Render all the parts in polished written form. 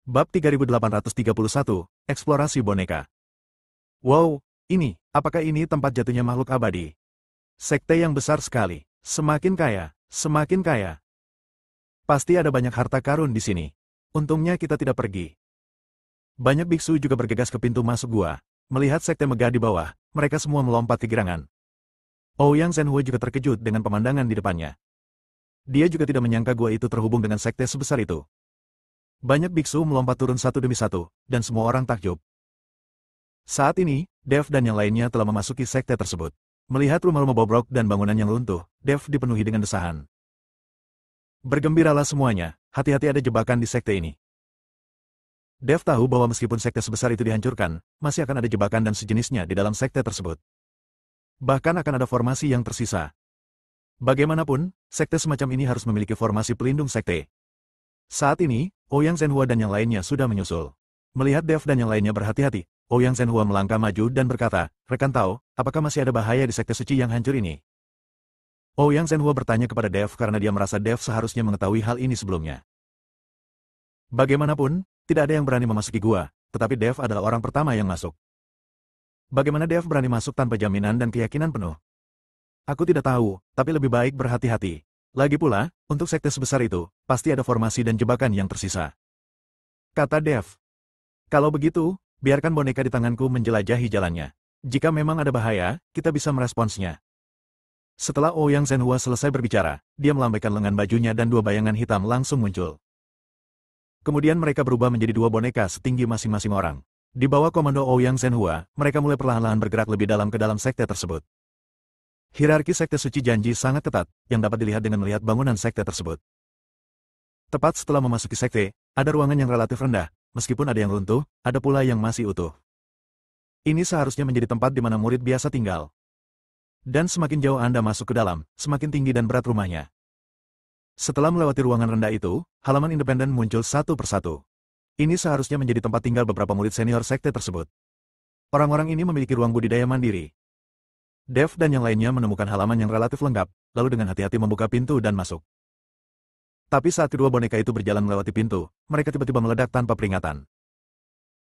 Bab 3831, Eksplorasi Boneka. Wow, apakah ini tempat jatuhnya makhluk abadi? Sekte yang besar sekali. Semakin kaya, semakin kaya. Pasti ada banyak harta karun di sini. Untungnya kita tidak pergi. Banyak biksu juga bergegas ke pintu masuk gua. Melihat sekte megah di bawah, mereka semua melompat ke girangan. Ouyang Zhenhue juga terkejut dengan pemandangan di depannya. Dia juga tidak menyangka gua itu terhubung dengan sekte sebesar itu. Banyak biksu melompat turun satu demi satu, dan semua orang takjub. Saat ini, Dev dan yang lainnya telah memasuki sekte tersebut. Melihat rumah-rumah bobrok dan bangunan yang runtuh, Dev dipenuhi dengan desahan. Bergembiralah semuanya, hati-hati ada jebakan di sekte ini. Dev tahu bahwa meskipun sekte sebesar itu dihancurkan, masih akan ada jebakan dan sejenisnya di dalam sekte tersebut. Bahkan akan ada formasi yang tersisa. Bagaimanapun, sekte semacam ini harus memiliki formasi pelindung sekte. Saat ini, Ouyang Zhenhue dan yang lainnya sudah menyusul. Melihat Dev dan yang lainnya berhati-hati, Ouyang Zhenhue melangkah maju dan berkata, "Rekan Tao, apakah masih ada bahaya di sekte suci yang hancur ini?" Ouyang Zhenhue bertanya kepada Dev karena dia merasa Dev seharusnya mengetahui hal ini sebelumnya. Bagaimanapun, tidak ada yang berani memasuki gua, tetapi Dev adalah orang pertama yang masuk. Bagaimana Dev berani masuk tanpa jaminan dan keyakinan penuh? Aku tidak tahu, tapi lebih baik berhati-hati. Lagi pula, untuk sekte sebesar itu, pasti ada formasi dan jebakan yang tersisa. Kata Dev. Kalau begitu, biarkan boneka di tanganku menjelajahi jalannya. Jika memang ada bahaya, kita bisa meresponsnya. Setelah Ouyang Zhenhue selesai berbicara, dia melambaikan lengan bajunya dan dua bayangan hitam langsung muncul. Kemudian mereka berubah menjadi dua boneka setinggi masing-masing orang. Di bawah komando Ouyang Zhenhue, mereka mulai perlahan-lahan bergerak lebih dalam ke dalam sekte tersebut. Hierarki sekte suci janji sangat ketat, yang dapat dilihat dengan melihat bangunan sekte tersebut. Tepat setelah memasuki sekte, ada ruangan yang relatif rendah, meskipun ada yang runtuh, ada pula yang masih utuh. Ini seharusnya menjadi tempat di mana murid biasa tinggal. Dan semakin jauh Anda masuk ke dalam, semakin tinggi dan berat rumahnya. Setelah melewati ruangan rendah itu, halaman independen muncul satu persatu. Ini seharusnya menjadi tempat tinggal beberapa murid senior sekte tersebut. Orang-orang ini memiliki ruang budidaya mandiri. Dev dan yang lainnya menemukan halaman yang relatif lengkap, lalu dengan hati-hati membuka pintu dan masuk. Tapi saat kedua boneka itu berjalan melewati pintu, mereka tiba-tiba meledak tanpa peringatan.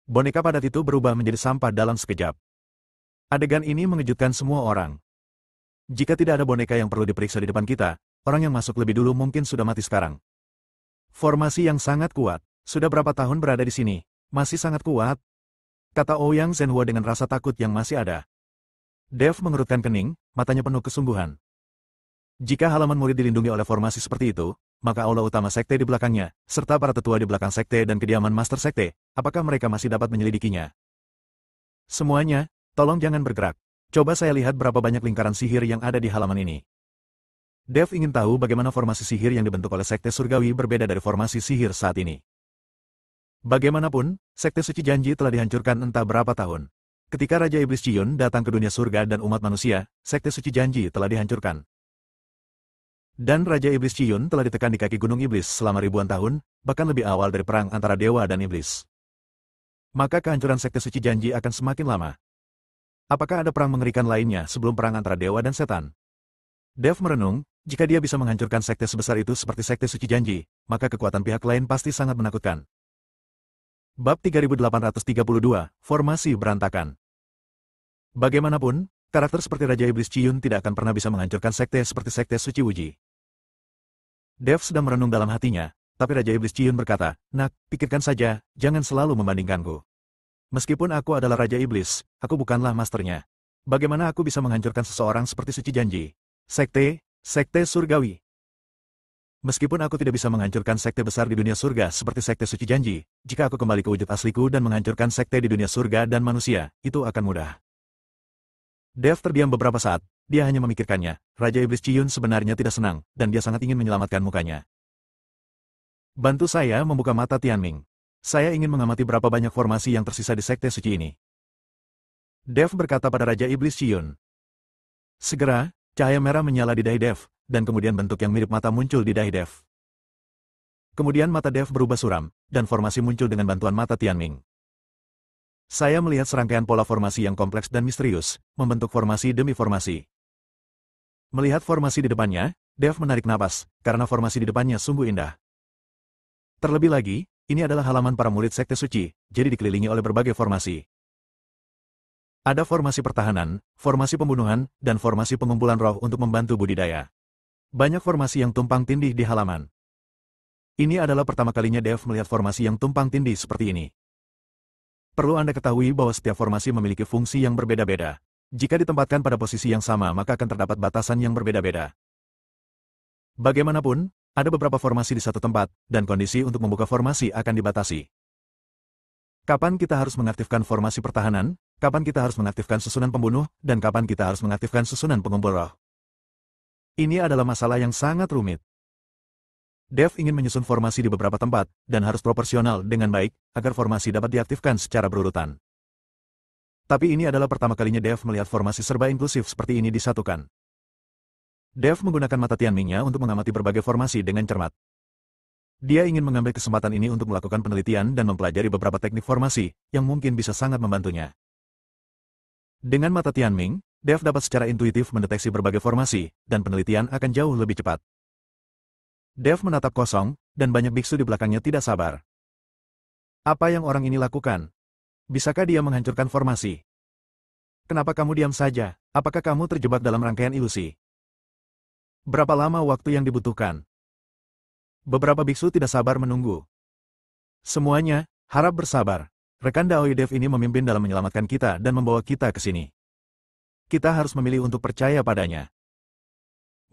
Boneka padat itu berubah menjadi sampah dalam sekejap. Adegan ini mengejutkan semua orang. Jika tidak ada boneka yang perlu diperiksa di depan kita, orang yang masuk lebih dulu mungkin sudah mati sekarang. Formasi yang sangat kuat. Sudah berapa tahun berada di sini? Masih sangat kuat. Kata Ouyang Zhenhue dengan rasa takut yang masih ada. Dev mengerutkan kening, matanya penuh kesungguhan. Jika halaman murid dilindungi oleh formasi seperti itu, maka aula utama sekte di belakangnya, serta para tetua di belakang sekte dan kediaman master sekte, apakah mereka masih dapat menyelidikinya? Semuanya, tolong jangan bergerak. Coba saya lihat berapa banyak lingkaran sihir yang ada di halaman ini. Dev ingin tahu bagaimana formasi sihir yang dibentuk oleh sekte surgawi berbeda dari formasi sihir saat ini. Bagaimanapun, sekte suci janji telah dihancurkan entah berapa tahun. Ketika Raja Iblis Ciyun datang ke dunia surga dan umat manusia, sekte suci janji telah dihancurkan. Dan Raja Iblis Ciyun telah ditekan di kaki Gunung Iblis selama ribuan tahun, bahkan lebih awal dari perang antara dewa dan iblis. Maka kehancuran sekte suci janji akan semakin lama. Apakah ada perang mengerikan lainnya sebelum perang antara dewa dan setan? Dev merenung, jika dia bisa menghancurkan sekte sebesar itu seperti sekte suci janji, maka kekuatan pihak lain pasti sangat menakutkan. Bab 3832, Formasi Berantakan. Bagaimanapun, karakter seperti Raja Iblis Ciyun tidak akan pernah bisa menghancurkan sekte seperti sekte suci Wuji. Dev sedang merenung dalam hatinya, tapi Raja Iblis Ciyun berkata, "Nak, pikirkan saja, jangan selalu membandingkanku. Meskipun aku adalah Raja Iblis, aku bukanlah masternya. Bagaimana aku bisa menghancurkan seseorang seperti suci janji? Sekte surgawi. Meskipun aku tidak bisa menghancurkan sekte besar di dunia surga seperti sekte suci janji, jika aku kembali ke wujud asliku dan menghancurkan sekte di dunia surga dan manusia, itu akan mudah." Dev terdiam beberapa saat, dia hanya memikirkannya. Raja Iblis Ciyun sebenarnya tidak senang, dan dia sangat ingin menyelamatkan mukanya. "Bantu saya membuka mata Tianming. Saya ingin mengamati berapa banyak formasi yang tersisa di sekte suci ini." Dev berkata pada Raja Iblis Ciyun. Segera, cahaya merah menyala di dahi Dev, dan kemudian bentuk yang mirip mata muncul di dahi Dev. Kemudian mata Dev berubah suram, dan formasi muncul dengan bantuan mata Tianming. Saya melihat serangkaian pola formasi yang kompleks dan misterius, membentuk formasi demi formasi. Melihat formasi di depannya, Dev menarik napas, karena formasi di depannya sungguh indah. Terlebih lagi, Ini adalah halaman para murid Sekte Suci, jadi dikelilingi oleh berbagai formasi. Ada formasi pertahanan, formasi pembunuhan, dan formasi pengumpulan roh untuk membantu budidaya. Banyak formasi yang tumpang tindih di halaman. Ini adalah pertama kalinya Dev melihat formasi yang tumpang tindih seperti ini. Perlu Anda ketahui bahwa setiap formasi memiliki fungsi yang berbeda-beda. Jika ditempatkan pada posisi yang sama maka akan terdapat batasan yang berbeda-beda. Bagaimanapun, ada beberapa formasi di satu tempat, dan kondisi untuk membuka formasi akan dibatasi. Kapan kita harus mengaktifkan formasi pertahanan, kapan kita harus mengaktifkan susunan pembunuh, dan kapan kita harus mengaktifkan susunan pengumpul roh. Ini adalah masalah yang sangat rumit. Dev ingin menyusun formasi di beberapa tempat, dan harus proporsional dengan baik, agar formasi dapat diaktifkan secara berurutan. Tapi ini adalah pertama kalinya Dev melihat formasi serba inklusif seperti ini disatukan. Dev menggunakan mata Tianming-nya untuk mengamati berbagai formasi dengan cermat. Dia ingin mengambil kesempatan ini untuk melakukan penelitian dan mempelajari beberapa teknik formasi, yang mungkin bisa sangat membantunya. Dengan mata Tianming, Dev dapat secara intuitif mendeteksi berbagai formasi, dan penelitian akan jauh lebih cepat. Dev menatap kosong, dan banyak biksu di belakangnya tidak sabar. Apa yang orang ini lakukan? Bisakah dia menghancurkan formasi? Kenapa kamu diam saja? Apakah kamu terjebak dalam rangkaian ilusi? Berapa lama waktu yang dibutuhkan? Beberapa biksu tidak sabar menunggu. Semuanya, harap bersabar. Rekan Daoi Dev ini memimpin dalam menyelamatkan kita dan membawa kita ke sini. Kita harus memilih untuk percaya padanya.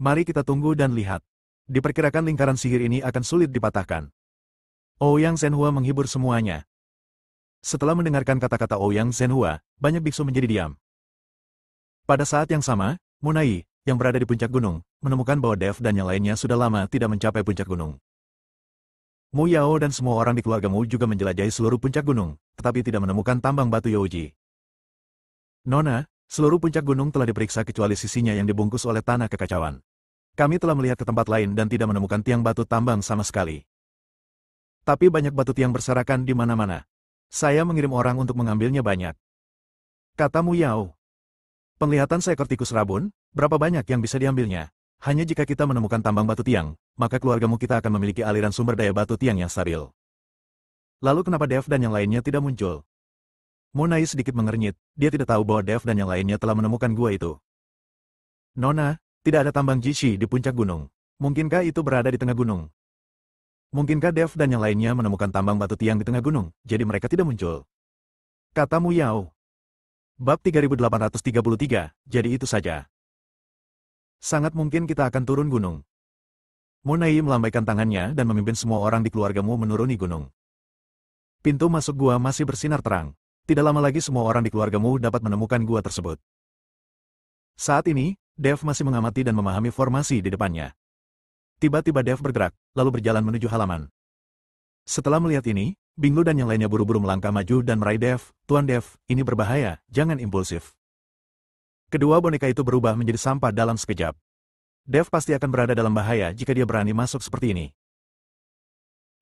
Mari kita tunggu dan lihat. Diperkirakan lingkaran sihir ini akan sulit dipatahkan. Ouyang Shenhua menghibur semuanya. Setelah mendengarkan kata-kata Ouyang Shenhua, banyak biksu menjadi diam. Pada saat yang sama, Munai, yang berada di puncak gunung, menemukan bahwa Dev dan yang lainnya sudah lama tidak mencapai puncak gunung. Mu Yao dan semua orang di keluargamu juga menjelajahi seluruh puncak gunung, tetapi tidak menemukan tambang batu Youji. Nona, seluruh puncak gunung telah diperiksa kecuali sisinya yang dibungkus oleh tanah kekacauan. Kami telah melihat ke tempat lain dan tidak menemukan tiang batu tambang sama sekali. Tapi banyak batu tiang berserakan di mana-mana. Saya mengirim orang untuk mengambilnya banyak. Kata Mu Yao. Penglihatan seekor tikus rabun, berapa banyak yang bisa diambilnya? Hanya jika kita menemukan tambang batu tiang, maka keluargamu kita akan memiliki aliran sumber daya batu tiang yang stabil. Lalu kenapa Dev dan yang lainnya tidak muncul? Munai sedikit mengernyit, dia tidak tahu bahwa Dev dan yang lainnya telah menemukan gua itu. Nona, tidak ada tambang Jishi di puncak gunung. Mungkinkah itu berada di tengah gunung? Mungkinkah Dev dan yang lainnya menemukan tambang batu tiang di tengah gunung, jadi mereka tidak muncul? Kata Mu Yao. Bab 3833, jadi itu saja. Sangat mungkin kita akan turun gunung. Munai melambaikan tangannya dan memimpin semua orang di keluargamu menuruni gunung. Pintu masuk gua masih bersinar terang. Tidak lama lagi semua orang di keluargamu dapat menemukan gua tersebut. Saat ini, Dev masih mengamati dan memahami formasi di depannya. Tiba-tiba Dev bergerak, lalu berjalan menuju halaman. Setelah melihat ini, Binglu dan yang lainnya buru-buru melangkah maju dan meraih Dev. Tuan Dev, ini berbahaya, jangan impulsif. Kedua boneka itu berubah menjadi sampah dalam sekejap. Dev pasti akan berada dalam bahaya jika dia berani masuk seperti ini.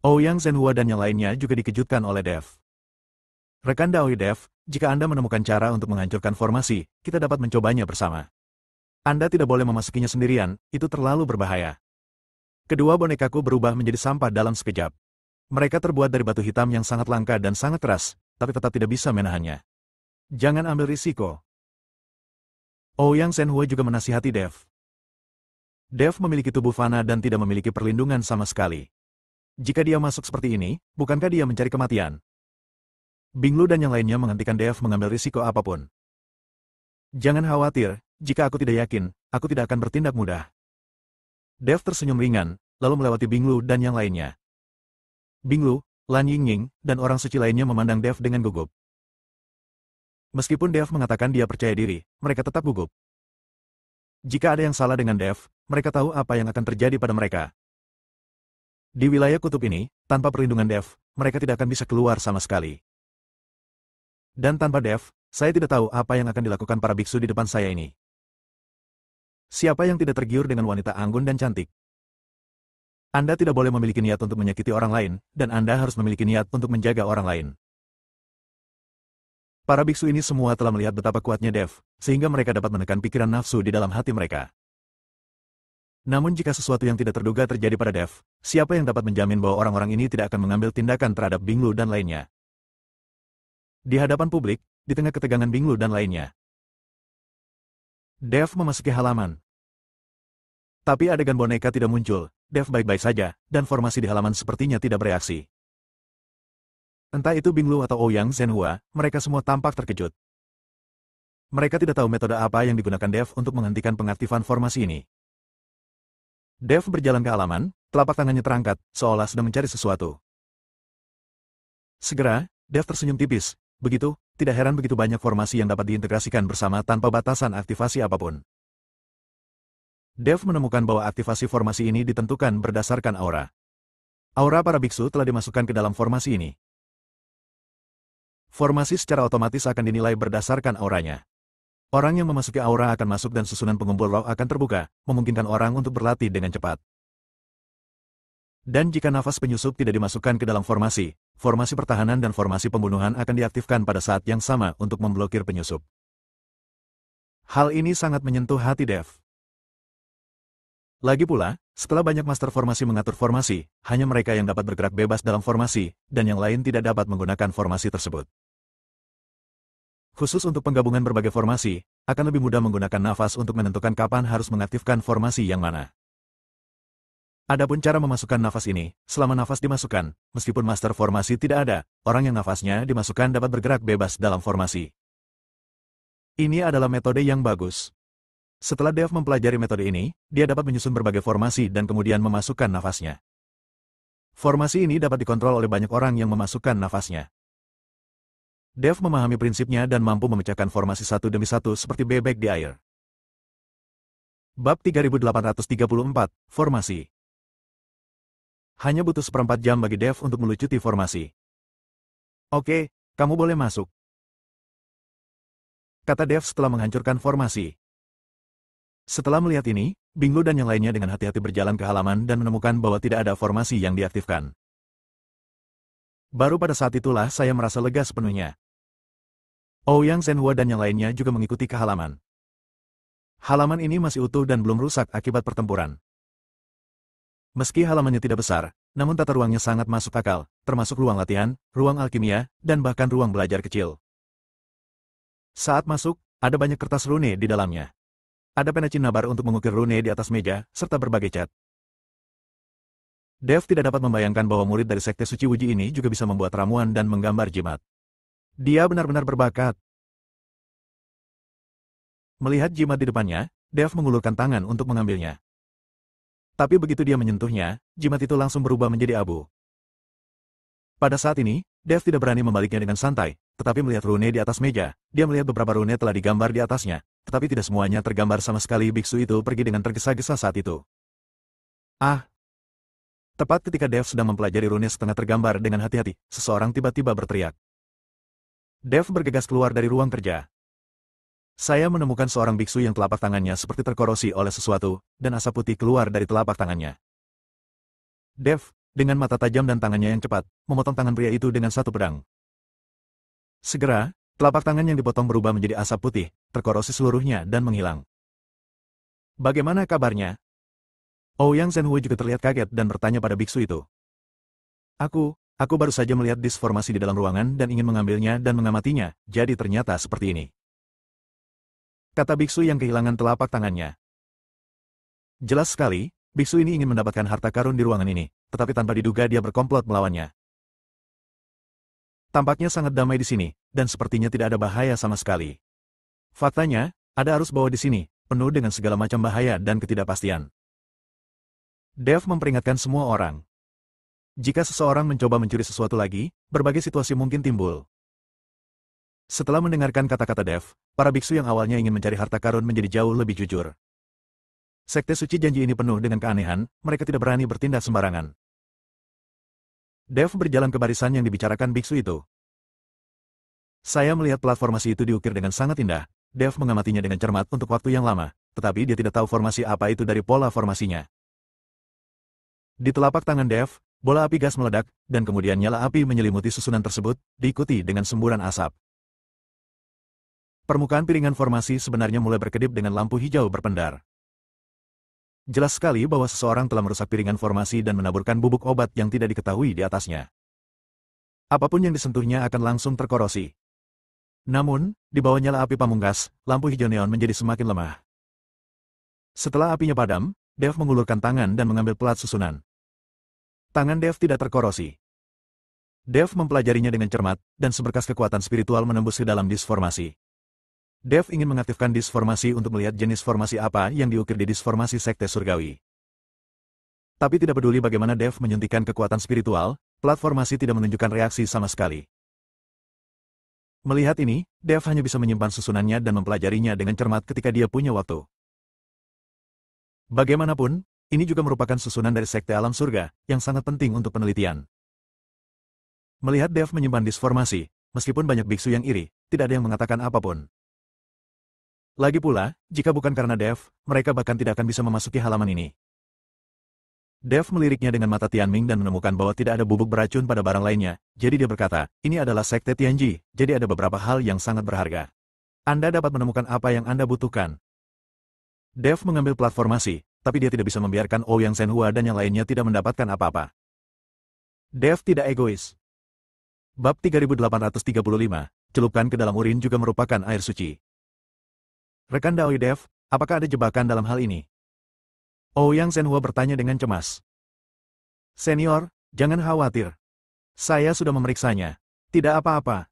Ouyang Shenhua dan yang lainnya juga dikejutkan oleh Dev. Rekan Daoi Dev, jika Anda menemukan cara untuk menghancurkan formasi, kita dapat mencobanya bersama. Anda tidak boleh memasukinya sendirian, itu terlalu berbahaya. Kedua bonekaku berubah menjadi sampah dalam sekejap. Mereka terbuat dari batu hitam yang sangat langka dan sangat keras, tapi tetap tidak bisa menahannya. Jangan ambil risiko. Ouyang Shenhua juga menasihati Dev. Dev memiliki tubuh fana dan tidak memiliki perlindungan sama sekali. Jika dia masuk seperti ini, bukankah dia mencari kematian? Binglu dan yang lainnya menghentikan Dev mengambil risiko apapun. Jangan khawatir, jika aku tidak yakin, aku tidak akan bertindak mudah. Dev tersenyum ringan, lalu melewati Binglu dan yang lainnya. Binglu, Lan Yingying, dan orang suci lainnya memandang Dev dengan gugup. Meskipun Dev mengatakan dia percaya diri, mereka tetap gugup. Jika ada yang salah dengan Dev, mereka tahu apa yang akan terjadi pada mereka. Di wilayah kutub ini, tanpa perlindungan Dev, mereka tidak akan bisa keluar sama sekali. Dan tanpa Dev, saya tidak tahu apa yang akan dilakukan para biksu di depan saya ini. Siapa yang tidak tergiur dengan wanita anggun dan cantik? Anda tidak boleh memiliki niat untuk menyakiti orang lain, dan Anda harus memiliki niat untuk menjaga orang lain. Para biksu ini semua telah melihat betapa kuatnya Dev, sehingga mereka dapat menekan pikiran nafsu di dalam hati mereka. Namun jika sesuatu yang tidak terduga terjadi pada Dev, siapa yang dapat menjamin bahwa orang-orang ini tidak akan mengambil tindakan terhadap Binglu dan lainnya? Di hadapan publik, di tengah ketegangan Binglu dan lainnya, Dev memasuki halaman. Tapi adegan boneka tidak muncul, Dev baik-baik saja, dan formasi di halaman sepertinya tidak bereaksi. Entah itu Binglu atau Ouyang Zhenhua, mereka semua tampak terkejut. Mereka tidak tahu metode apa yang digunakan Dev untuk menghentikan pengaktifan formasi ini. Dev berjalan ke halaman, telapak tangannya terangkat, seolah sedang mencari sesuatu. Segera, Dev tersenyum tipis. Begitu, tidak heran begitu banyak formasi yang dapat diintegrasikan bersama tanpa batasan aktivasi apapun. Dev menemukan bahwa aktivasi formasi ini ditentukan berdasarkan aura. Aura para biksu telah dimasukkan ke dalam formasi ini. Formasi secara otomatis akan dinilai berdasarkan auranya. Orang yang memasuki aura akan masuk dan susunan pengumpul roh akan terbuka, memungkinkan orang untuk berlatih dengan cepat. Dan jika nafas penyusup tidak dimasukkan ke dalam formasi, formasi pertahanan dan formasi pembunuhan akan diaktifkan pada saat yang sama untuk memblokir penyusup. Hal ini sangat menyentuh hati Dev. Lagi pula, setelah banyak master formasi mengatur formasi, hanya mereka yang dapat bergerak bebas dalam formasi, dan yang lain tidak dapat menggunakan formasi tersebut. Khusus untuk penggabungan berbagai formasi, akan lebih mudah menggunakan nafas untuk menentukan kapan harus mengaktifkan formasi yang mana. Adapun cara memasukkan nafas ini, selama nafas dimasukkan, meskipun master formasi tidak ada, orang yang nafasnya dimasukkan dapat bergerak bebas dalam formasi. Ini adalah metode yang bagus. Setelah Dev mempelajari metode ini, dia dapat menyusun berbagai formasi dan kemudian memasukkan nafasnya. Formasi ini dapat dikontrol oleh banyak orang yang memasukkan nafasnya. Dev memahami prinsipnya dan mampu memecahkan formasi satu demi satu seperti bebek di air. Bab 3834, Formasi. Hanya butuh seperempat jam bagi Dev untuk melucuti formasi. Oke, kamu boleh masuk, kata Dev setelah menghancurkan formasi. Setelah melihat ini, Binglu dan yang lainnya dengan hati-hati berjalan ke halaman dan menemukan bahwa tidak ada formasi yang diaktifkan. Baru pada saat itulah saya merasa lega sepenuhnya. Ouyang Zhenhua dan yang lainnya juga mengikuti ke halaman. Halaman ini masih utuh dan belum rusak akibat pertempuran. Meski halamannya tidak besar, namun tata ruangnya sangat masuk akal, termasuk ruang latihan, ruang alkimia, dan bahkan ruang belajar kecil. Saat masuk, ada banyak kertas rune di dalamnya. Ada pena cinnabar untuk mengukir rune di atas meja, serta berbagai cat. Dev tidak dapat membayangkan bahwa murid dari Sekte Suci Wuji ini juga bisa membuat ramuan dan menggambar jimat. Dia benar-benar berbakat. Melihat jimat di depannya, Dev mengulurkan tangan untuk mengambilnya. Tapi begitu dia menyentuhnya, jimat itu langsung berubah menjadi abu. Pada saat ini, Dev tidak berani membaliknya dengan santai, tetapi melihat rune di atas meja, dia melihat beberapa rune telah digambar di atasnya, tetapi tidak semuanya tergambar sama sekali. Biksu itu pergi dengan tergesa-gesa saat itu. Ah! Tepat ketika Dev sedang mempelajari rune setengah tergambar dengan hati-hati, seseorang tiba-tiba berteriak. Dev bergegas keluar dari ruang kerja. Saya menemukan seorang biksu yang telapak tangannya seperti terkorosi oleh sesuatu, dan asap putih keluar dari telapak tangannya. Dev, dengan mata tajam dan tangannya yang cepat, memotong tangan pria itu dengan satu pedang. Segera, telapak tangan yang dipotong berubah menjadi asap putih, terkorosi seluruhnya dan menghilang. Bagaimana kabarnya? Ouyang Zhenhua juga terlihat kaget dan bertanya pada biksu itu. Aku baru saja melihat disformasi di dalam ruangan dan ingin mengambilnya dan mengamatinya, jadi ternyata seperti ini, kata biksu yang kehilangan telapak tangannya. Jelas sekali, biksu ini ingin mendapatkan harta karun di ruangan ini, tetapi tanpa diduga dia berkomplot melawannya. Tampaknya sangat damai di sini, dan sepertinya tidak ada bahaya sama sekali. Faktanya, ada arus bawah di sini, penuh dengan segala macam bahaya dan ketidakpastian. Dev memperingatkan semua orang. Jika seseorang mencoba mencuri sesuatu lagi, berbagai situasi mungkin timbul. Setelah mendengarkan kata-kata Dev, para biksu yang awalnya ingin mencari harta karun menjadi jauh lebih jujur. Sekte suci janji ini penuh dengan keanehan, mereka tidak berani bertindak sembarangan. Dev berjalan ke barisan yang dibicarakan biksu itu. Saya melihat platformasi itu diukir dengan sangat indah. Dev mengamatinya dengan cermat untuk waktu yang lama, tetapi dia tidak tahu formasi apa itu dari pola formasinya. Di telapak tangan Dev, bola api gas meledak, dan kemudian nyala api menyelimuti susunan tersebut, diikuti dengan semburan asap. Permukaan piringan formasi sebenarnya mulai berkedip dengan lampu hijau berpendar. Jelas sekali bahwa seseorang telah merusak piringan formasi dan menaburkan bubuk obat yang tidak diketahui di atasnya. Apapun yang disentuhnya akan langsung terkorosi. Namun, di bawah nyala api pamungkas, lampu hijau neon menjadi semakin lemah. Setelah apinya padam, Dev mengulurkan tangan dan mengambil pelat susunan. Tangan Dev tidak terkorosi. Dev mempelajarinya dengan cermat, dan seberkas kekuatan spiritual menembus ke dalam disformasi. Dev ingin mengaktifkan disformasi untuk melihat jenis formasi apa yang diukir di disformasi Sekte Surgawi. Tapi tidak peduli bagaimana Dev menyuntikkan kekuatan spiritual, pelat formasi tidak menunjukkan reaksi sama sekali. Melihat ini, Dev hanya bisa menyimpan susunannya dan mempelajarinya dengan cermat ketika dia punya waktu. Bagaimanapun, ini juga merupakan susunan dari Sekte Alam Surga, yang sangat penting untuk penelitian. Melihat Dev menyimpan disformasi, meskipun banyak biksu yang iri, tidak ada yang mengatakan apapun. Lagi pula, jika bukan karena Dev, mereka bahkan tidak akan bisa memasuki halaman ini. Dev meliriknya dengan mata Tianming dan menemukan bahwa tidak ada bubuk beracun pada barang lainnya, jadi dia berkata, ini adalah Sekte Tianji, jadi ada beberapa hal yang sangat berharga. Anda dapat menemukan apa yang Anda butuhkan. Dev mengambil plat formasi, tapi dia tidak bisa membiarkan Ouyang Shenhua dan yang lainnya tidak mendapatkan apa-apa. Dev tidak egois. Bab 3835, celupkan ke dalam urin juga merupakan air suci. Rekan Daoi Dev, apakah ada jebakan dalam hal ini? Ouyang Shenhua bertanya dengan cemas. Senior, jangan khawatir. Saya sudah memeriksanya. Tidak apa-apa.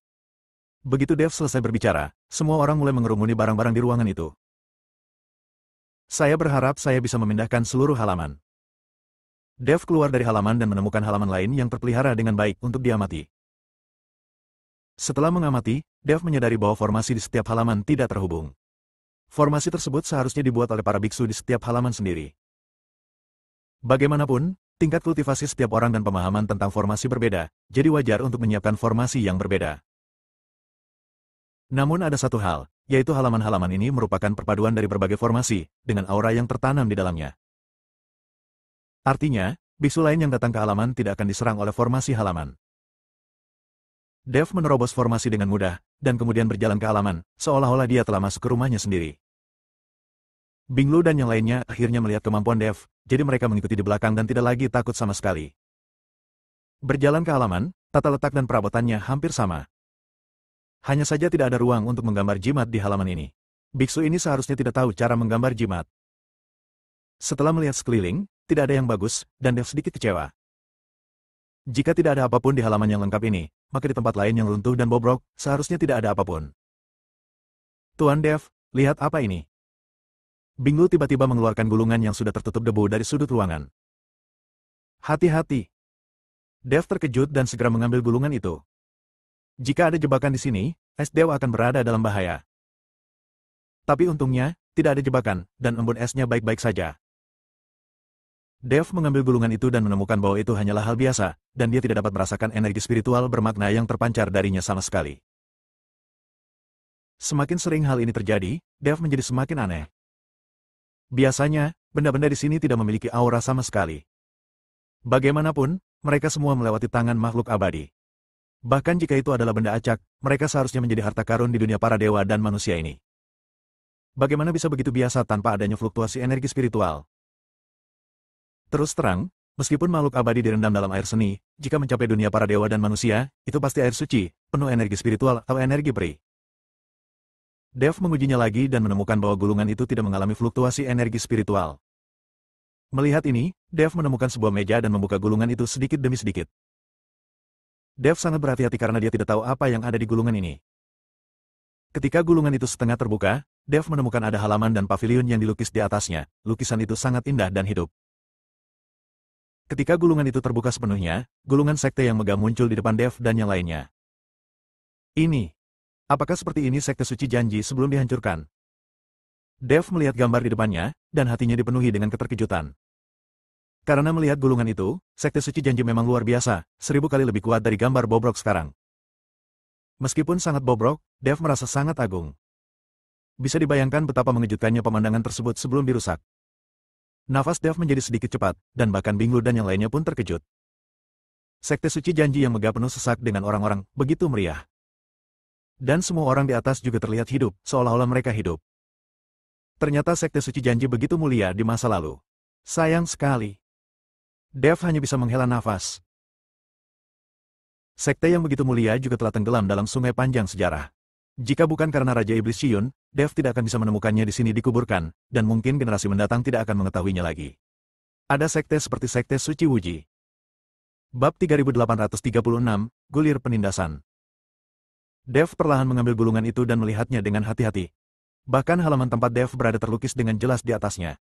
Begitu Dev selesai berbicara, semua orang mulai mengerumuni barang-barang di ruangan itu. Saya berharap saya bisa memindahkan seluruh halaman. Dev keluar dari halaman dan menemukan halaman lain yang terpelihara dengan baik untuk diamati. Setelah mengamati, Dev menyadari bahwa formasi di setiap halaman tidak terhubung. Formasi tersebut seharusnya dibuat oleh para biksu di setiap halaman sendiri. Bagaimanapun, tingkat kultivasi setiap orang dan pemahaman tentang formasi berbeda, jadi wajar untuk menyiapkan formasi yang berbeda. Namun ada satu hal, yaitu halaman-halaman ini merupakan perpaduan dari berbagai formasi, dengan aura yang tertanam di dalamnya. Artinya, biksu lain yang datang ke halaman tidak akan diserang oleh formasi halaman. Dev menerobos formasi dengan mudah, dan kemudian berjalan ke halaman, seolah-olah dia telah masuk ke rumahnya sendiri. Binglu dan yang lainnya akhirnya melihat kemampuan Dev, jadi mereka mengikuti di belakang dan tidak lagi takut sama sekali. Berjalan ke halaman, tata letak dan perabotannya hampir sama. Hanya saja tidak ada ruang untuk menggambar jimat di halaman ini. Biksu ini seharusnya tidak tahu cara menggambar jimat. Setelah melihat sekeliling, tidak ada yang bagus, dan Dev sedikit kecewa. Jika tidak ada apapun di halaman yang lengkap ini, maka di tempat lain yang runtuh dan bobrok, seharusnya tidak ada apapun. Tuan Dev, lihat apa ini? Binglu tiba-tiba mengeluarkan gulungan yang sudah tertutup debu dari sudut ruangan. Hati-hati. Dev terkejut dan segera mengambil gulungan itu. Jika ada jebakan di sini, es dewa akan berada dalam bahaya. Tapi untungnya, tidak ada jebakan, dan embun esnya baik-baik saja. Dev mengambil gulungan itu dan menemukan bahwa itu hanyalah hal biasa, dan dia tidak dapat merasakan energi spiritual bermakna yang terpancar darinya sama sekali. Semakin sering hal ini terjadi, Dev menjadi semakin aneh. Biasanya, benda-benda di sini tidak memiliki aura sama sekali. Bagaimanapun, mereka semua melewati tangan makhluk abadi. Bahkan jika itu adalah benda acak, mereka seharusnya menjadi harta karun di dunia para dewa dan manusia ini. Bagaimana bisa begitu biasa tanpa adanya fluktuasi energi spiritual? Terus terang, meskipun makhluk abadi direndam dalam air seni, jika mencapai dunia para dewa dan manusia, itu pasti air suci, penuh energi spiritual atau energi peri. Dev mengujinya lagi dan menemukan bahwa gulungan itu tidak mengalami fluktuasi energi spiritual. Melihat ini, Dev menemukan sebuah meja dan membuka gulungan itu sedikit demi sedikit. Dev sangat berhati-hati karena dia tidak tahu apa yang ada di gulungan ini. Ketika gulungan itu setengah terbuka, Dev menemukan ada halaman dan pavilion yang dilukis di atasnya. Lukisan itu sangat indah dan hidup. Ketika gulungan itu terbuka sepenuhnya, gulungan sekte yang megah muncul di depan Dev dan yang lainnya. Ini. Apakah seperti ini sekte suci janji sebelum dihancurkan? Dev melihat gambar di depannya, dan hatinya dipenuhi dengan keterkejutan. Karena melihat gulungan itu, sekte suci janji memang luar biasa, 1000 kali lebih kuat dari gambar bobrok sekarang. Meskipun sangat bobrok, Dev merasa sangat agung. Bisa dibayangkan betapa mengejutkannya pemandangan tersebut sebelum dirusak. Nafas Dev menjadi sedikit cepat, dan bahkan Binglu dan yang lainnya pun terkejut. Sekte suci janji yang megah penuh sesak dengan orang-orang begitu meriah. Dan semua orang di atas juga terlihat hidup, seolah-olah mereka hidup. Ternyata sekte suci janji begitu mulia di masa lalu. Sayang sekali. Dev hanya bisa menghela nafas. Sekte yang begitu mulia juga telah tenggelam dalam sungai panjang sejarah. Jika bukan karena Raja Iblis Shiyun, Dev tidak akan bisa menemukannya di sini dikuburkan, dan mungkin generasi mendatang tidak akan mengetahuinya lagi. Ada sekte seperti Sekte Suci Wuji. Bab 3836, Gulir Penindasan. Dev perlahan mengambil gulungan itu dan melihatnya dengan hati-hati. Bahkan halaman tempat Dev berada terlukis dengan jelas di atasnya.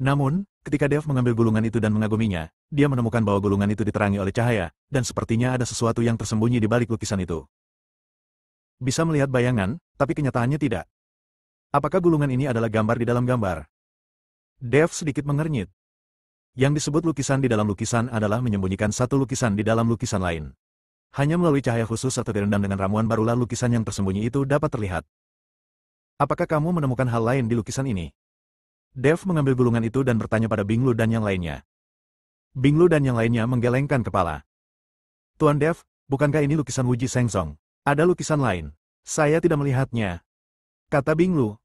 Namun, ketika Dev mengambil gulungan itu dan mengaguminya, dia menemukan bahwa gulungan itu diterangi oleh cahaya, dan sepertinya ada sesuatu yang tersembunyi di balik lukisan itu. Bisa melihat bayangan, tapi kenyataannya tidak. Apakah gulungan ini adalah gambar di dalam gambar? Dev sedikit mengernyit. Yang disebut lukisan di dalam lukisan adalah menyembunyikan satu lukisan di dalam lukisan lain. Hanya melalui cahaya khusus atau direndam dengan ramuan barulah lukisan yang tersembunyi itu dapat terlihat. Apakah kamu menemukan hal lain di lukisan ini? Dev mengambil gulungan itu dan bertanya pada Binglu dan yang lainnya. Binglu dan yang lainnya menggelengkan kepala. Tuan Dev, bukankah ini lukisan Wuji Sengsong? Ada lukisan lain. Saya tidak melihatnya, kata Binglu.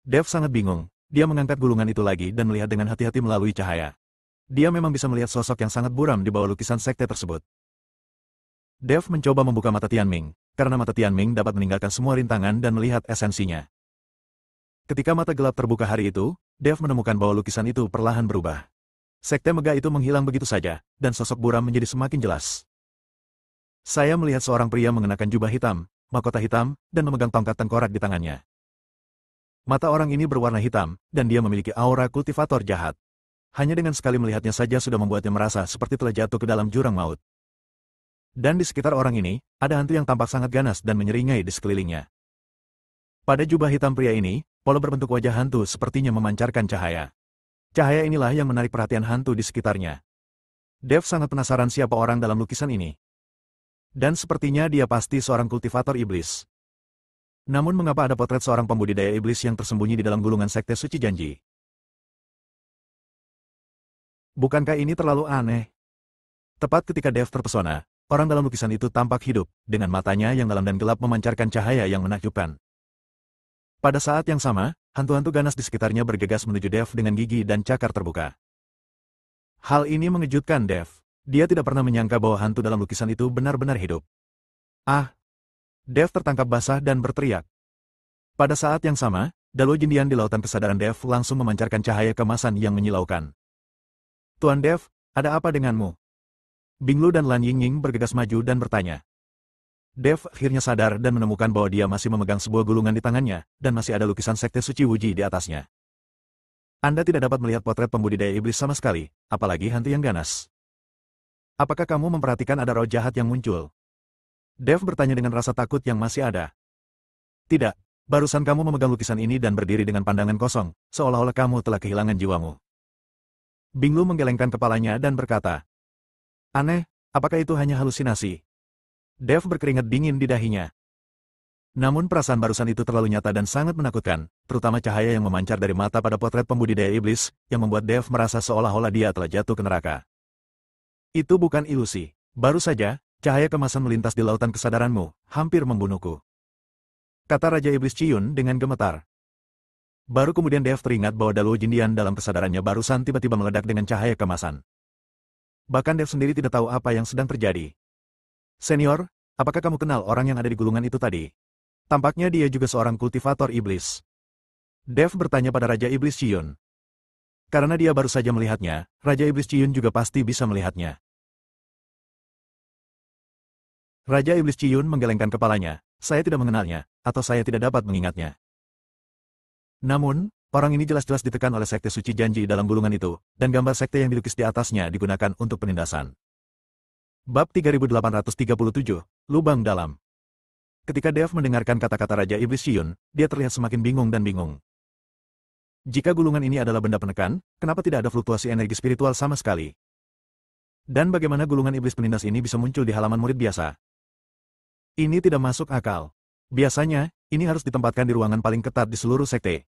Dev sangat bingung. Dia mengangkat gulungan itu lagi dan melihat dengan hati-hati melalui cahaya. Dia memang bisa melihat sosok yang sangat buram di bawah lukisan sekte tersebut. Dev mencoba membuka mata Tianming, karena mata Tianming dapat meninggalkan semua rintangan dan melihat esensinya. Ketika mata gelap terbuka hari itu, Dev menemukan bahwa lukisan itu perlahan berubah. Sekte megah itu menghilang begitu saja, dan sosok buram menjadi semakin jelas. Saya melihat seorang pria mengenakan jubah hitam, mahkota hitam, dan memegang tongkat tengkorak di tangannya. Mata orang ini berwarna hitam, dan dia memiliki aura kultivator jahat. Hanya dengan sekali melihatnya saja sudah membuatnya merasa seperti telah jatuh ke dalam jurang maut. Dan di sekitar orang ini, ada hantu yang tampak sangat ganas dan menyeringai di sekelilingnya. Pada jubah hitam pria ini, pola berbentuk wajah hantu sepertinya memancarkan cahaya. Cahaya inilah yang menarik perhatian hantu di sekitarnya. Dev sangat penasaran siapa orang dalam lukisan ini. Dan sepertinya dia pasti seorang kultivator iblis. Namun mengapa ada potret seorang pembudidaya iblis yang tersembunyi di dalam gulungan sekte suci janji? Bukankah ini terlalu aneh? Tepat ketika Dev terpesona, orang dalam lukisan itu tampak hidup, dengan matanya yang dalam dan gelap memancarkan cahaya yang menakjubkan. Pada saat yang sama, hantu-hantu ganas di sekitarnya bergegas menuju Dev dengan gigi dan cakar terbuka. Hal ini mengejutkan Dev. Dia tidak pernah menyangka bahwa hantu dalam lukisan itu benar-benar hidup. Ah! Dev tertangkap basah dan berteriak. Pada saat yang sama, Daluo Jindian di lautan kesadaran Dev langsung memancarkan cahaya kemasan yang menyilaukan. Tuan Dev, ada apa denganmu? Binglu dan Lan Yingying bergegas maju dan bertanya. Dev akhirnya sadar dan menemukan bahwa dia masih memegang sebuah gulungan di tangannya, dan masih ada lukisan sekte suci Wuji di atasnya. Anda tidak dapat melihat potret pembudidaya iblis sama sekali, apalagi hantu yang ganas. Apakah kamu memperhatikan ada roh jahat yang muncul? Dev bertanya dengan rasa takut yang masih ada. Tidak, barusan kamu memegang lukisan ini dan berdiri dengan pandangan kosong, seolah-olah kamu telah kehilangan jiwamu. Binglu menggelengkan kepalanya dan berkata, aneh, apakah itu hanya halusinasi? Dev berkeringat dingin di dahinya. Namun perasaan barusan itu terlalu nyata dan sangat menakutkan, terutama cahaya yang memancar dari mata pada potret pembudidaya iblis, yang membuat Dev merasa seolah-olah dia telah jatuh ke neraka. Itu bukan ilusi. Baru saja, cahaya kemasan melintas di lautan kesadaranmu, hampir membunuhku, kata Raja Iblis Ciyun dengan gemetar. Baru kemudian Dev teringat bahwa Daluo Jindian dalam kesadarannya barusan tiba-tiba meledak dengan cahaya kemasan. Bahkan Dev sendiri tidak tahu apa yang sedang terjadi. Senior, apakah kamu kenal orang yang ada di gulungan itu tadi? Tampaknya dia juga seorang kultivator iblis. Dev bertanya pada Raja Iblis Ciyun. Karena dia baru saja melihatnya, Raja Iblis Ciyun juga pasti bisa melihatnya. Raja Iblis Ciyun menggelengkan kepalanya. Saya tidak mengenalnya, atau saya tidak dapat mengingatnya. Namun, orang ini jelas-jelas ditekan oleh sekte suci janji dalam gulungan itu, dan gambar sekte yang dilukis di atasnya digunakan untuk penindasan. Bab 3837, Lubang Dalam. Ketika Dev mendengarkan kata-kata Raja Iblis Ciyun, dia terlihat semakin bingung dan bingung. Jika gulungan ini adalah benda penekan, kenapa tidak ada fluktuasi energi spiritual sama sekali? Dan bagaimana gulungan iblis penindas ini bisa muncul di halaman murid biasa? Ini tidak masuk akal. Biasanya, ini harus ditempatkan di ruangan paling ketat di seluruh sekte.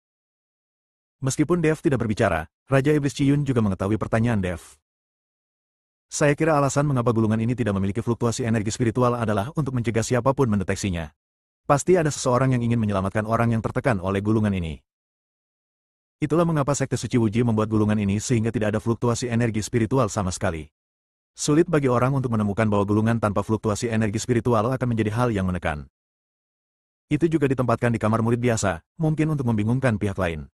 Meskipun Dev tidak berbicara, Raja Iblis Ciyun juga mengetahui pertanyaan Dev. Saya kira alasan mengapa gulungan ini tidak memiliki fluktuasi energi spiritual adalah untuk mencegah siapapun mendeteksinya. Pasti ada seseorang yang ingin menyelamatkan orang yang tertekan oleh gulungan ini. Itulah mengapa Sekte Suci Wuji membuat gulungan ini sehingga tidak ada fluktuasi energi spiritual sama sekali. Sulit bagi orang untuk menemukan bahwa gulungan tanpa fluktuasi energi spiritual akan menjadi hal yang menekan. Itu juga ditempatkan di kamar murid biasa, mungkin untuk membingungkan pihak lain.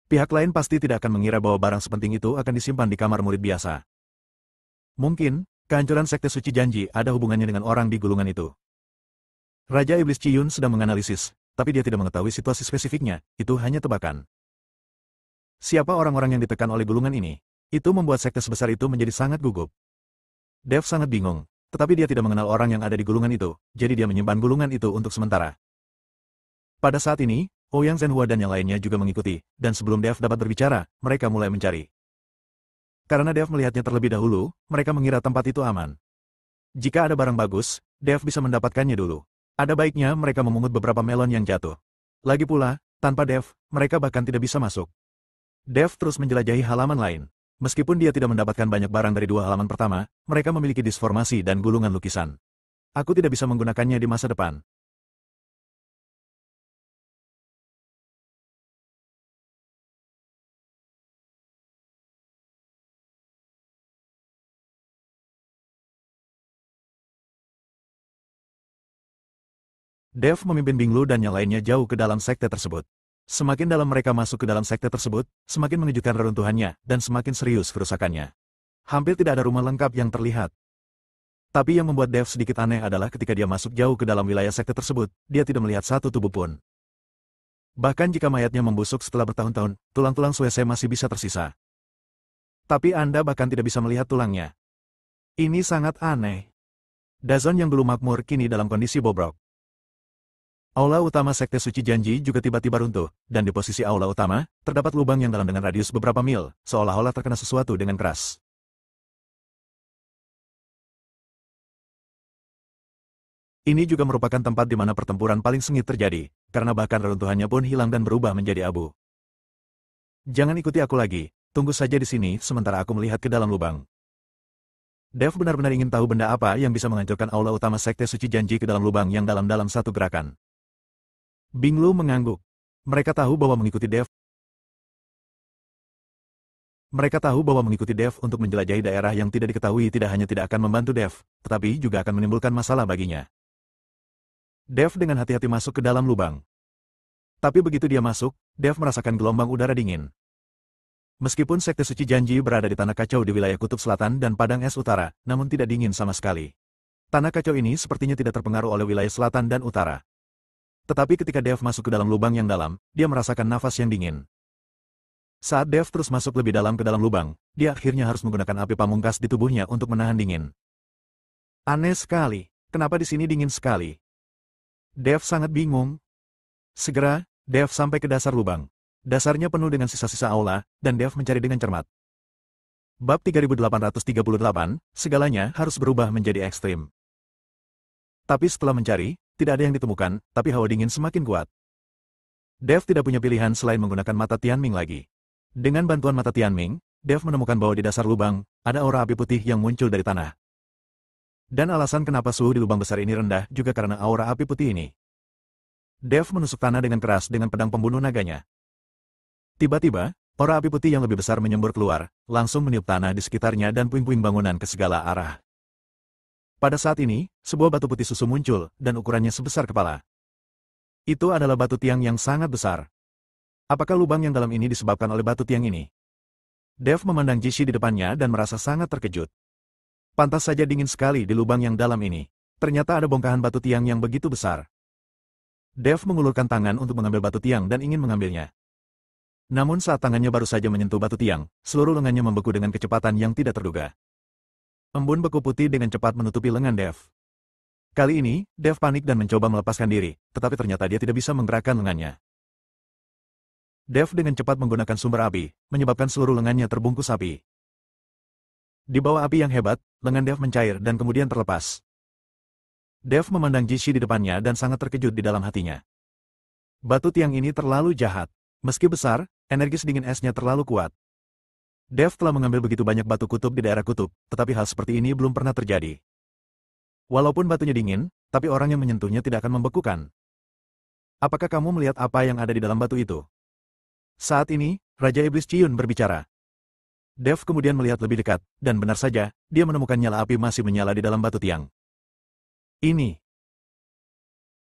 Pihak lain pasti tidak akan mengira bahwa barang sepenting itu akan disimpan di kamar murid biasa. Mungkin, kehancuran Sekte Suci Janji ada hubungannya dengan orang di gulungan itu. Raja Iblis Ciyun sedang menganalisis, tapi dia tidak mengetahui situasi spesifiknya, itu hanya tebakan. Siapa orang-orang yang ditekan oleh gulungan ini? Itu membuat sekte sebesar itu menjadi sangat gugup. Dev sangat bingung, tetapi dia tidak mengenal orang yang ada di gulungan itu, jadi dia menyimpan gulungan itu untuk sementara. Pada saat ini, Ouyang Zhenhua dan yang lainnya juga mengikuti, dan sebelum Dev dapat berbicara, mereka mulai mencari. Karena Dev melihatnya terlebih dahulu, mereka mengira tempat itu aman. Jika ada barang bagus, Dev bisa mendapatkannya dulu. Ada baiknya mereka memungut beberapa melon yang jatuh. Lagi pula, tanpa Dev, mereka bahkan tidak bisa masuk. Dev terus menjelajahi halaman lain. Meskipun dia tidak mendapatkan banyak barang dari dua halaman pertama, mereka memiliki disformasi dan gulungan lukisan. Aku tidak bisa menggunakannya di masa depan. Dev memimpin Binglu dan yang lainnya jauh ke dalam sekte tersebut. Semakin dalam mereka masuk ke dalam sekte tersebut, semakin mengejutkan reruntuhannya, dan semakin serius kerusakannya. Hampir tidak ada rumah lengkap yang terlihat. Tapi yang membuat Dev sedikit aneh adalah ketika dia masuk jauh ke dalam wilayah sekte tersebut, dia tidak melihat satu tubuh pun. Bahkan jika mayatnya membusuk setelah bertahun-tahun, tulang-tulang Suese masih bisa tersisa. Tapi Anda bahkan tidak bisa melihat tulangnya. Ini sangat aneh. Dazon yang dulu makmur kini dalam kondisi bobrok. Aula utama Sekte Suci Janji juga tiba-tiba runtuh, dan di posisi aula utama, terdapat lubang yang dalam dengan radius beberapa mil, seolah-olah terkena sesuatu dengan keras. Ini juga merupakan tempat di mana pertempuran paling sengit terjadi, karena bahkan reruntuhannya pun hilang dan berubah menjadi abu. Jangan ikuti aku lagi, tunggu saja di sini sementara aku melihat ke dalam lubang. Dev benar-benar ingin tahu benda apa yang bisa menghancurkan aula utama Sekte Suci Janji ke dalam lubang yang dalam satu gerakan. Binglu mengangguk. Mereka tahu bahwa mengikuti Dev untuk menjelajahi daerah yang tidak diketahui tidak hanya tidak akan membantu Dev, tetapi juga akan menimbulkan masalah baginya. Dev dengan hati-hati masuk ke dalam lubang. Tapi begitu dia masuk, Dev merasakan gelombang udara dingin. Meskipun Sekte Suci Janji berada di tanah kacau di wilayah Kutub Selatan dan Padang Es Utara, namun tidak dingin sama sekali. Tanah kacau ini sepertinya tidak terpengaruh oleh wilayah selatan dan utara. Tetapi ketika Dev masuk ke dalam lubang yang dalam, dia merasakan nafas yang dingin. Saat Dev terus masuk lebih dalam ke dalam lubang, dia akhirnya harus menggunakan api pamungkas di tubuhnya untuk menahan dingin. Aneh sekali, kenapa di sini dingin sekali? Dev sangat bingung. Segera, Dev sampai ke dasar lubang. Dasarnya penuh dengan sisa-sisa aula, dan Dev mencari dengan cermat. Bab 3838, segalanya harus berubah menjadi ekstrim. Tapi setelah mencari, tidak ada yang ditemukan, tapi hawa dingin semakin kuat. Dev tidak punya pilihan selain menggunakan mata Tianming lagi. Dengan bantuan mata Tianming, Dev menemukan bahwa di dasar lubang, ada aura api putih yang muncul dari tanah. Dan alasan kenapa suhu di lubang besar ini rendah juga karena aura api putih ini. Dev menusuk tanah dengan keras dengan pedang pembunuh naganya. Tiba-tiba, aura api putih yang lebih besar menyembur keluar, langsung meniup tanah di sekitarnya dan puing-puing bangunan ke segala arah. Pada saat ini, sebuah batu putih susu muncul, dan ukurannya sebesar kepala. Itu adalah batu tiang yang sangat besar. Apakah lubang yang dalam ini disebabkan oleh batu tiang ini? Dev memandang Jishi di depannya dan merasa sangat terkejut. Pantas saja dingin sekali di lubang yang dalam ini. Ternyata ada bongkahan batu tiang yang begitu besar. Dev mengulurkan tangan untuk mengambil batu tiang dan ingin mengambilnya. Namun saat tangannya baru saja menyentuh batu tiang, seluruh lengannya membeku dengan kecepatan yang tidak terduga. Embun beku putih dengan cepat menutupi lengan Dev. Kali ini, Dev panik dan mencoba melepaskan diri, tetapi ternyata dia tidak bisa menggerakkan lengannya. Dev dengan cepat menggunakan sumber api, menyebabkan seluruh lengannya terbungkus api. Di bawah api yang hebat, lengan Dev mencair dan kemudian terlepas. Dev memandang Jishi di depannya dan sangat terkejut di dalam hatinya. Batu tiang ini terlalu jahat. Meski besar, energi sedingin esnya terlalu kuat. Dev telah mengambil begitu banyak batu kutub di daerah kutub, tetapi hal seperti ini belum pernah terjadi. Walaupun batunya dingin, tapi orang yang menyentuhnya tidak akan membekukan. Apakah kamu melihat apa yang ada di dalam batu itu? Saat ini, Raja Iblis Ciyun berbicara. Dev kemudian melihat lebih dekat, dan benar saja, dia menemukan nyala api masih menyala di dalam batu tiang. Ini.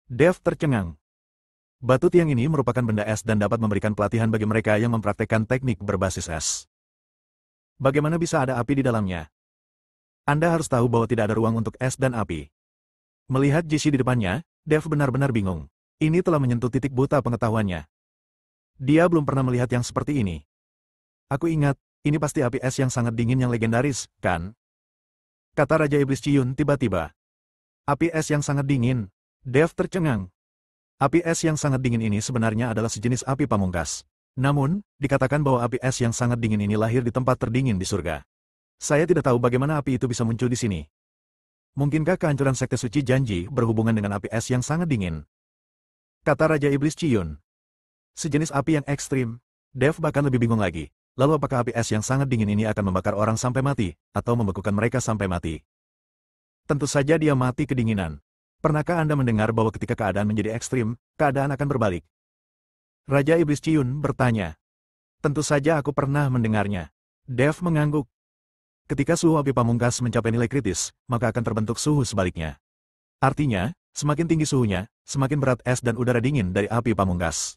Dev tercengang. Batu tiang ini merupakan benda es dan dapat memberikan pelatihan bagi mereka yang mempraktekkan teknik berbasis es. Bagaimana bisa ada api di dalamnya? Anda harus tahu bahwa tidak ada ruang untuk es dan api. Melihat Jishi di depannya, Dev benar-benar bingung. Ini telah menyentuh titik buta pengetahuannya. Dia belum pernah melihat yang seperti ini. Aku ingat, ini pasti api es yang sangat dingin yang legendaris, kan? Kata Raja Iblis Ciyun tiba-tiba. Api es yang sangat dingin. Dev tercengang. Api es yang sangat dingin ini sebenarnya adalah sejenis api pamungkas. Namun, dikatakan bahwa api es yang sangat dingin ini lahir di tempat terdingin di surga. Saya tidak tahu bagaimana api itu bisa muncul di sini. Mungkinkah kehancuran Sekte Suci Janji berhubungan dengan api es yang sangat dingin? Kata Raja Iblis Ciyun. Sejenis api yang ekstrim. Dev bahkan lebih bingung lagi. Lalu apakah api es yang sangat dingin ini akan membakar orang sampai mati, atau membekukan mereka sampai mati? Tentu saja dia mati kedinginan. Pernahkah Anda mendengar bahwa ketika keadaan menjadi ekstrim, keadaan akan berbalik? Raja Iblis Ciyun bertanya. Tentu saja aku pernah mendengarnya. Dev mengangguk. Ketika suhu api pamungkas mencapai nilai kritis, maka akan terbentuk suhu sebaliknya. Artinya, semakin tinggi suhunya, semakin berat es dan udara dingin dari api pamungkas.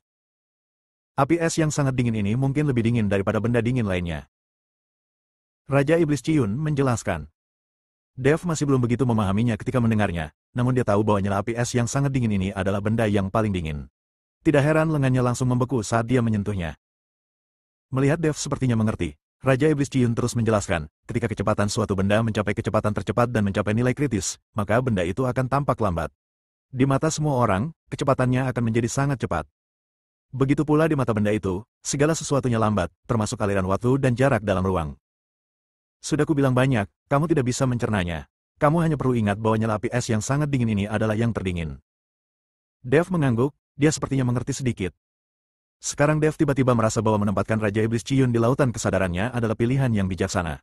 Api es yang sangat dingin ini mungkin lebih dingin daripada benda dingin lainnya. Raja Iblis Ciyun menjelaskan. Dev masih belum begitu memahaminya ketika mendengarnya, namun dia tahu bahwa nyala api es yang sangat dingin ini adalah benda yang paling dingin. Tidak heran lengannya langsung membeku saat dia menyentuhnya. Melihat Dev sepertinya mengerti, Raja Iblis Ciyun terus menjelaskan, ketika kecepatan suatu benda mencapai kecepatan tercepat dan mencapai nilai kritis, maka benda itu akan tampak lambat. Di mata semua orang, kecepatannya akan menjadi sangat cepat. Begitu pula di mata benda itu, segala sesuatunya lambat, termasuk aliran waktu dan jarak dalam ruang. Sudah kubilang banyak, kamu tidak bisa mencernanya. Kamu hanya perlu ingat bahwa nyala api es yang sangat dingin ini adalah yang terdingin. Dev mengangguk, dia sepertinya mengerti sedikit. Sekarang Dev tiba-tiba merasa bahwa menempatkan Raja Iblis Ciyun di lautan kesadarannya adalah pilihan yang bijaksana.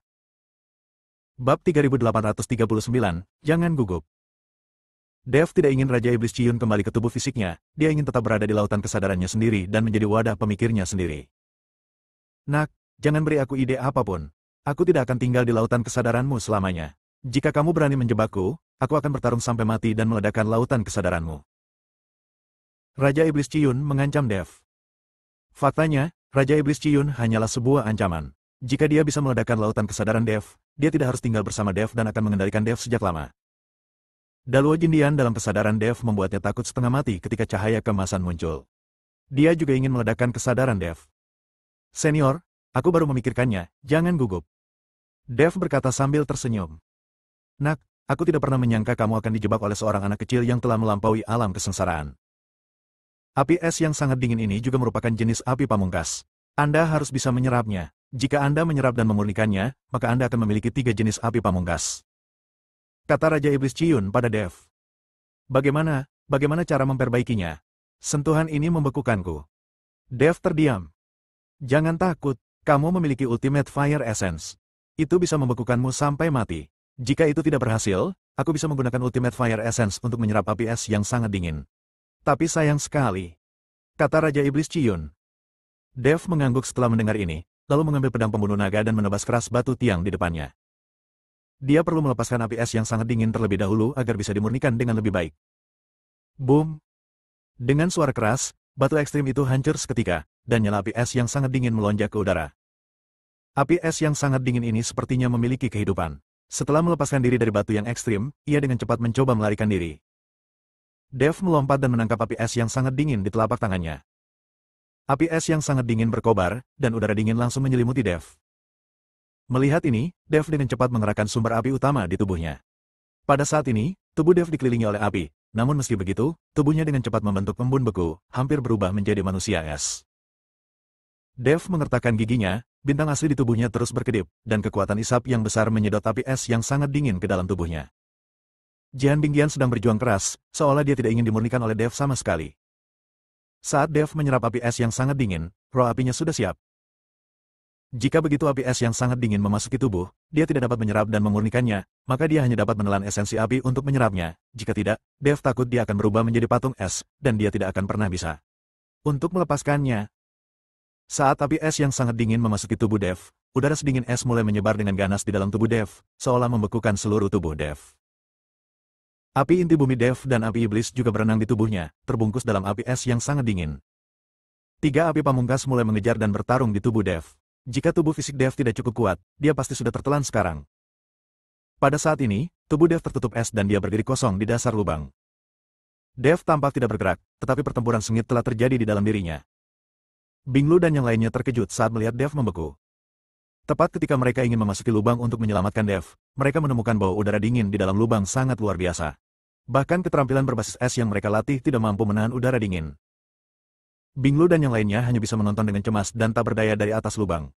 Bab 3839, Jangan Gugup. Dev tidak ingin Raja Iblis Ciyun kembali ke tubuh fisiknya, dia ingin tetap berada di lautan kesadarannya sendiri dan menjadi wadah pemikirnya sendiri. Nak, jangan beri aku ide apapun. Aku tidak akan tinggal di lautan kesadaranmu selamanya. Jika kamu berani menjebakku, aku akan bertarung sampai mati dan meledakkan lautan kesadaranmu. Raja Iblis Ciyun mengancam Dev. Faktanya, Raja Iblis Ciyun hanyalah sebuah ancaman. Jika dia bisa meledakkan lautan kesadaran Dev, dia tidak harus tinggal bersama Dev dan akan mengendalikan Dev sejak lama. Daluo Jindian dalam kesadaran Dev membuatnya takut setengah mati ketika cahaya kemasan muncul. Dia juga ingin meledakkan kesadaran Dev. Senior, aku baru memikirkannya, jangan gugup. Dev berkata sambil tersenyum. Nak, aku tidak pernah menyangka kamu akan dijebak oleh seorang anak kecil yang telah melampaui alam kesengsaraan. Api es yang sangat dingin ini juga merupakan jenis api pamungkas. Anda harus bisa menyerapnya. Jika Anda menyerap dan memurnikannya, maka Anda akan memiliki 3 jenis api pamungkas. Kata Raja Iblis Ciyun pada Dev. Bagaimana cara memperbaikinya? Sentuhan ini membekukanku. Dev terdiam. Jangan takut, kamu memiliki Ultimate Fire Essence. Itu bisa membekukanmu sampai mati. Jika itu tidak berhasil, aku bisa menggunakan Ultimate Fire Essence untuk menyerap api es yang sangat dingin. Tapi sayang sekali. Kata Raja Iblis Ciyun. Dev mengangguk setelah mendengar ini, lalu mengambil pedang pembunuh naga dan menebas keras batu tiang di depannya. Dia perlu melepaskan api es yang sangat dingin terlebih dahulu agar bisa dimurnikan dengan lebih baik. Boom! Dengan suara keras, batu ekstrim itu hancur seketika, dan nyala api es yang sangat dingin melonjak ke udara. Api es yang sangat dingin ini sepertinya memiliki kehidupan. Setelah melepaskan diri dari batu yang ekstrim, ia dengan cepat mencoba melarikan diri. Dev melompat dan menangkap api es yang sangat dingin di telapak tangannya. Api es yang sangat dingin berkobar, dan udara dingin langsung menyelimuti Dev. Melihat ini, Dev dengan cepat mengerahkan sumber api utama di tubuhnya. Pada saat ini, tubuh Dev dikelilingi oleh api, namun meski begitu, tubuhnya dengan cepat membentuk embun beku, hampir berubah menjadi manusia es. Dev mengertakkan giginya, bintang asli di tubuhnya terus berkedip, dan kekuatan isap yang besar menyedot api es yang sangat dingin ke dalam tubuhnya. Jian Bingqian sedang berjuang keras, seolah dia tidak ingin dimurnikan oleh Dev sama sekali. Saat Dev menyerap api es yang sangat dingin, roh apinya sudah siap. Jika begitu api es yang sangat dingin memasuki tubuh, dia tidak dapat menyerap dan memurnikannya, maka dia hanya dapat menelan esensi api untuk menyerapnya. Jika tidak, Dev takut dia akan berubah menjadi patung es, dan dia tidak akan pernah bisa untuk melepaskannya. Saat api es yang sangat dingin memasuki tubuh Dev, udara sedingin es mulai menyebar dengan ganas di dalam tubuh Dev, seolah membekukan seluruh tubuh Dev. Api inti bumi Dev dan api iblis juga berenang di tubuhnya, terbungkus dalam api es yang sangat dingin. Tiga api pamungkas mulai mengejar dan bertarung di tubuh Dev. Jika tubuh fisik Dev tidak cukup kuat, dia pasti sudah tertelan sekarang. Pada saat ini, tubuh Dev tertutup es dan dia berdiri kosong di dasar lubang. Dev tampak tidak bergerak, tetapi pertempuran sengit telah terjadi di dalam dirinya. Binglu dan yang lainnya terkejut saat melihat Dev membeku. Tepat ketika mereka ingin memasuki lubang untuk menyelamatkan Dev, mereka menemukan bahwa udara dingin di dalam lubang sangat luar biasa. Bahkan keterampilan berbasis es yang mereka latih tidak mampu menahan udara dingin. Binglu dan yang lainnya hanya bisa menonton dengan cemas dan tak berdaya dari atas lubang.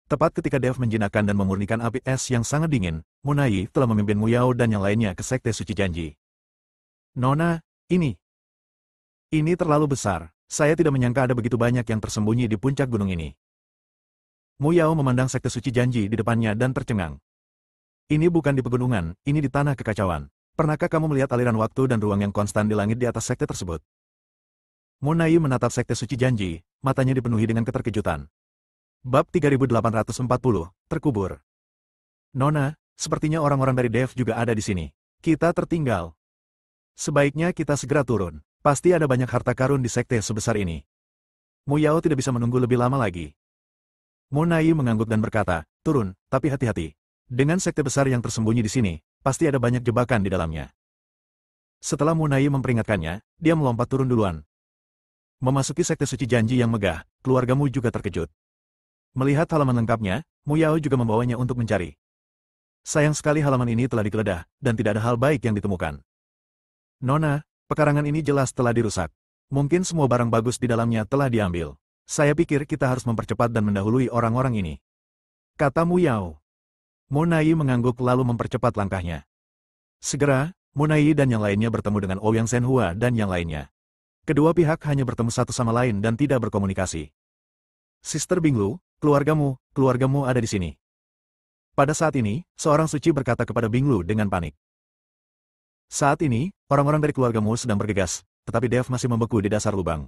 Tepat ketika Dev menjinakkan dan memurnikan api es yang sangat dingin, Munai telah memimpin Muyao dan yang lainnya ke Sekte Suci Janji. Nona, ini terlalu besar. Saya tidak menyangka ada begitu banyak yang tersembunyi di puncak gunung ini. Muyao memandang Sekte Suci Janji di depannya dan tercengang. Ini bukan di pegunungan, ini di tanah kekacauan. Pernahkah kamu melihat aliran waktu dan ruang yang konstan di langit di atas sekte tersebut? Munai menatap Sekte Suci Janji, matanya dipenuhi dengan keterkejutan. Bab 3840, Terkubur. Nona, sepertinya orang-orang dari Dev juga ada di sini. Kita tertinggal. Sebaiknya kita segera turun. Pasti ada banyak harta karun di sekte sebesar ini. Muyao tidak bisa menunggu lebih lama lagi. Munai mengangguk dan berkata, turun, tapi hati-hati. Dengan sekte besar yang tersembunyi di sini, pasti ada banyak jebakan di dalamnya. Setelah Munai memperingatkannya, dia melompat turun duluan. Memasuki Sekte Suci Janji yang megah, keluargamu juga terkejut. Melihat halaman lengkapnya, Muyao juga membawanya untuk mencari. Sayang sekali halaman ini telah digeledah, dan tidak ada hal baik yang ditemukan. Nona, pekarangan ini jelas telah dirusak. Mungkin semua barang bagus di dalamnya telah diambil. Saya pikir kita harus mempercepat dan mendahului orang-orang ini. Kata Muyao. Munai mengangguk lalu mempercepat langkahnya. Segera, Munai dan yang lainnya bertemu dengan Ouyang Shenhua dan yang lainnya. Kedua pihak hanya bertemu satu sama lain dan tidak berkomunikasi. Sister Binglu, keluargamu ada di sini. Pada saat ini, seorang suci berkata kepada Binglu dengan panik. Saat ini, orang-orang dari keluargamu sedang bergegas, tetapi Dev masih membeku di dasar lubang.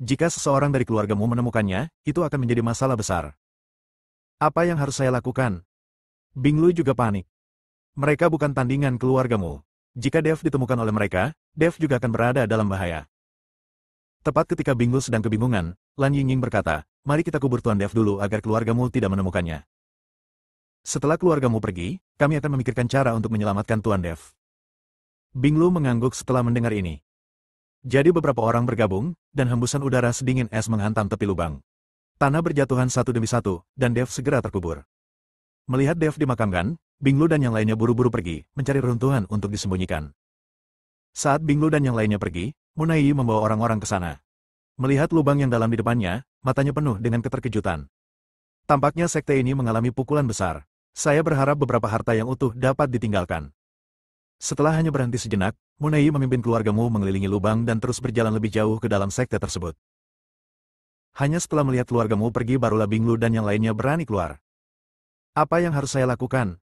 Jika seseorang dari keluargamu menemukannya, itu akan menjadi masalah besar. Apa yang harus saya lakukan? Binglu juga panik. Mereka bukan tandingan keluargamu. Jika Dev ditemukan oleh mereka, Dev juga akan berada dalam bahaya. Tepat ketika Binglu sedang kebingungan, Lan Yingying berkata, mari kita kubur Tuan Dev dulu agar keluargamu tidak menemukannya. Setelah keluargamu pergi, kami akan memikirkan cara untuk menyelamatkan Tuan Dev. Binglu mengangguk setelah mendengar ini. Jadi beberapa orang bergabung, dan hembusan udara sedingin es menghantam tepi lubang. Tanah berjatuhan satu demi satu, dan Dev segera terkubur. Melihat Dev dimakamkan, Binglu dan yang lainnya buru-buru pergi, mencari reruntuhan untuk disembunyikan. Saat Binglu dan yang lainnya pergi, Munai membawa orang-orang ke sana. Melihat lubang yang dalam di depannya, matanya penuh dengan keterkejutan. Tampaknya sekte ini mengalami pukulan besar. Saya berharap beberapa harta yang utuh dapat ditinggalkan. Setelah hanya berhenti sejenak, Munai memimpin keluargamu mengelilingi lubang dan terus berjalan lebih jauh ke dalam sekte tersebut. Hanya setelah melihat keluargamu pergi barulah Binglu dan yang lainnya berani keluar. Apa yang harus saya lakukan?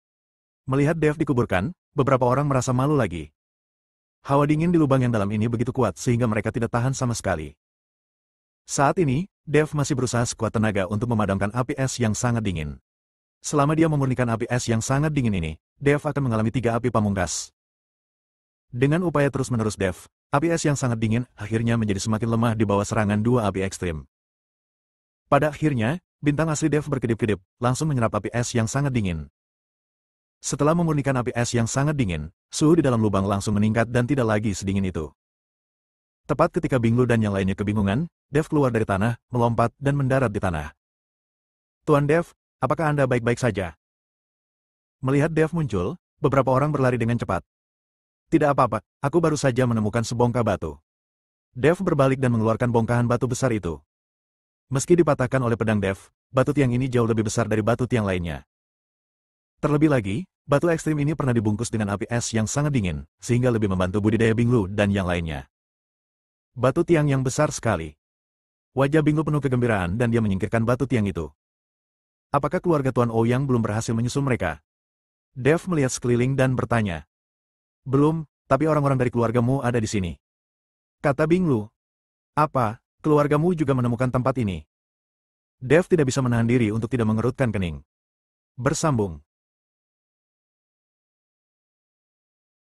Melihat Dev dikuburkan, beberapa orang merasa malu lagi. Hawa dingin di lubang yang dalam ini begitu kuat sehingga mereka tidak tahan sama sekali. Saat ini, Dev masih berusaha sekuat tenaga untuk memadamkan api es yang sangat dingin. Selama dia memurnikan api es yang sangat dingin ini, Dev akan mengalami 3 api pamungkas. Dengan upaya terus-menerus Dev, api es yang sangat dingin akhirnya menjadi semakin lemah di bawah serangan 2 api ekstrim. Pada akhirnya, bintang asli Dev berkedip-kedip, langsung menyerap api es yang sangat dingin. Setelah memurnikan api es yang sangat dingin, suhu di dalam lubang langsung meningkat dan tidak lagi sedingin itu. Tepat ketika Binglu dan yang lainnya kebingungan, Dev keluar dari tanah, melompat dan mendarat di tanah. Tuan Dev, apakah Anda baik-baik saja? Melihat Dev muncul, beberapa orang berlari dengan cepat. Tidak apa-apa, aku baru saja menemukan sebongkah batu. Dev berbalik dan mengeluarkan bongkahan batu besar itu. Meski dipatahkan oleh pedang Dev, batu tiang ini jauh lebih besar dari batu tiang lainnya. Terlebih lagi, batu ekstrim ini pernah dibungkus dengan api es yang sangat dingin, sehingga lebih membantu budidaya Binglu dan yang lainnya. Batu tiang yang besar sekali. Wajah Binglu penuh kegembiraan dan dia menyingkirkan batu tiang itu. Apakah keluarga Tuan Ouyang belum berhasil menyusul mereka? Dev melihat sekeliling dan bertanya. Belum, tapi orang-orang dari keluargamu ada di sini. Kata Binglu. Apa, keluargamu juga menemukan tempat ini. Dev tidak bisa menahan diri untuk tidak mengerutkan kening. Bersambung.